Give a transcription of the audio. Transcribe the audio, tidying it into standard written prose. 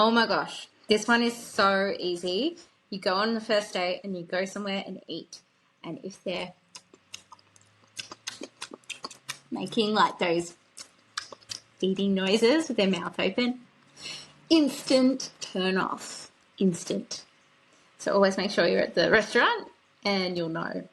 Oh my gosh, this one is so easy. You go on the first date and you go somewhere and eat. And if they're making like those eating noises with their mouth open, instant turn off. Instant. So always make sure you're at the restaurant and you'll know